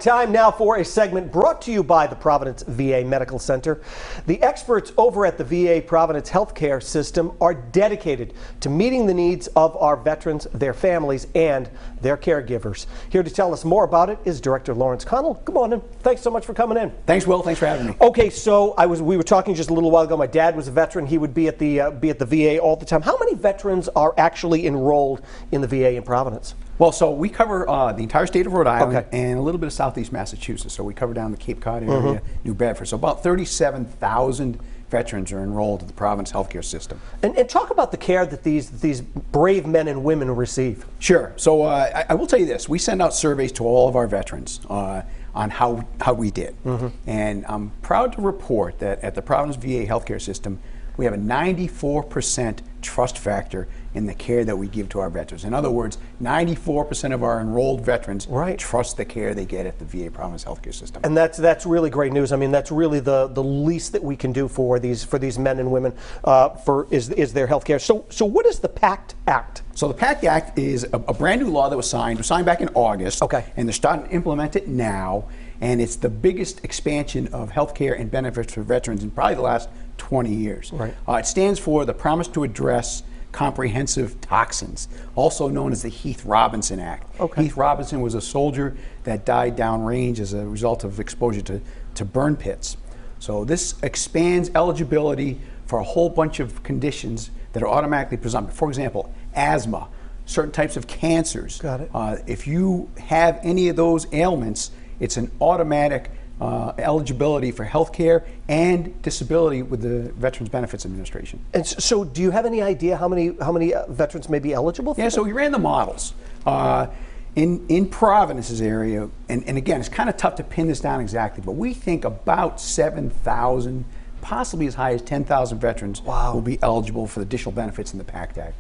Time now for a segment brought to you by the Providence VA Medical Center. The experts over at the VA Providence Healthcare System are dedicated to meeting the needs of our veterans, their families, and their caregivers. Here to tell us more about it is Director Lawrence Connell. Good morning. Thanks so much for coming in. Thanks, Will. Thanks for having me. Okay, so we were talking just a little while ago. My dad was a veteran. He would be at the VA all the time. How many veterans are actually enrolled in the VA in Providence? Well, so we cover the entire state of Rhode Island and a little bit of southeast Massachusetts. So we cover down the Cape Cod area, New Bedford. So about 37,000 veterans are enrolled in the Providence healthcare system. And talk about the care that these brave men and women receive. Sure. So I will tell you this. We send out surveys to all of our veterans on how we did. And I'm proud to report that at the Providence VA healthcare system, we have a 94% trust factor in the care that we give to our veterans. In other words, 94% of our enrolled veterans trust the care they get at the VA Providence healthcare system. And that's really great news. I mean, that's really the least that we can do for these men and women is their health care. So what is the PACT Act? So the PACT Act is a brand new law that was signed. It was signed back in August. And they're starting to implement it now. And it's the biggest expansion of health care and benefits for veterans in probably the last 20 years. It stands for the Promise to Address Comprehensive Toxins, also known as the Heath Robinson Act. Heath Robinson was a soldier that died downrange as a result of exposure to burn pits. So this expands eligibility for a whole bunch of conditions that are automatically presumptive. For example, asthma, certain types of cancers. If you have any of those ailments, it's an automatic eligibility for health care and disability with the Veterans Benefits Administration. And so do you have any idea how many veterans may be eligible for that? So we ran the models. In Providence's area, and again, it's kind of tough to pin this down exactly, but we think about 7,000, possibly as high as 10,000 veterans will be eligible for the additional benefits in the PACT Act.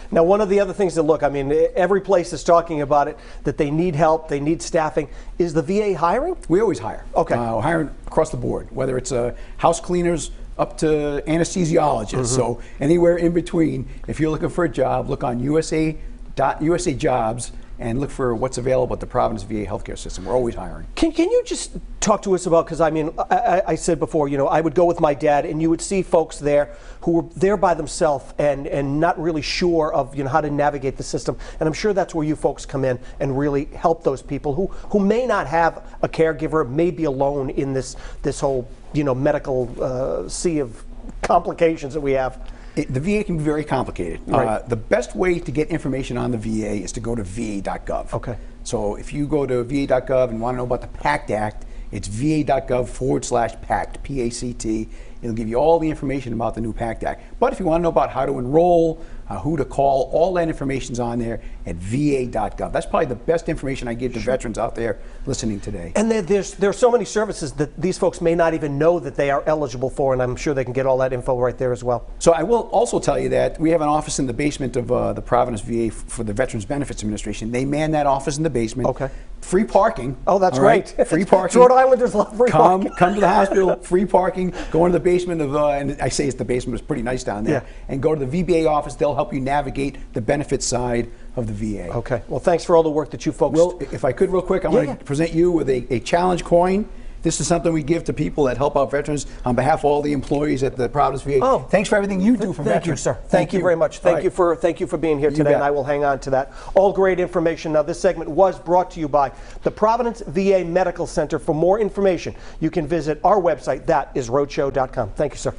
Now, one of the other things I mean, every place is talking about it, that they need help, they need staffing. Is the VA hiring? We always hire. We're hiring across the board, whether it's house cleaners up to anesthesiologists. So anywhere in between, if you're looking for a job, look on USA Jobs and look for what's available at the Providence VA healthcare system. We're always hiring. Can you just talk to us about, because I mean, I said before, I would go with my dad and you would see folks there who were there by themselves and not really sure of how to navigate the system. And I'm sure that's where you folks come in and really help those people who may not have a caregiver, may be alone in this whole medical sea of complications that we have. The VA can be very complicated. The best way to get information on the VA is to go to va.gov. So if you go to va.gov and want to know about the PACT Act, it's va.gov/PACT, P-A-C-T. It'll give you all the information about the new PACT Act. But if you want to know about how to enroll, who to call, all that information's on there at va.gov. That's probably the best information I give to veterans out there listening today. And there are so many services that these folks may not even know that they are eligible for, and I'm sure they can get all that info right there as well. So I will also tell you that we have an office in the basement of the Providence VA for the Veterans Benefits Administration. They man that office in the basement. Free parking. Oh, that's great. Free parking. Rhode Islanders love free parking. Come to the hospital, free parking. Go into the basement of, and I say it's the basement, it's pretty nice down there. And go to the VBA office. They'll help you navigate the benefits side of the VA. Well, thanks for all the work that you folks. Well, if I could real quick, I want to present you with a challenge coin. This is something we give to people that help out veterans on behalf of all the employees at the Providence VA. Thanks for everything you do for veterans. Thank you, sir. Thank you very much. Thank you for being here today, and I will hang on to that. All great information. Now, this segment was brought to you by the Providence VA Medical Center. For more information, you can visit our website. That is roadshow.com. Thank you, sir.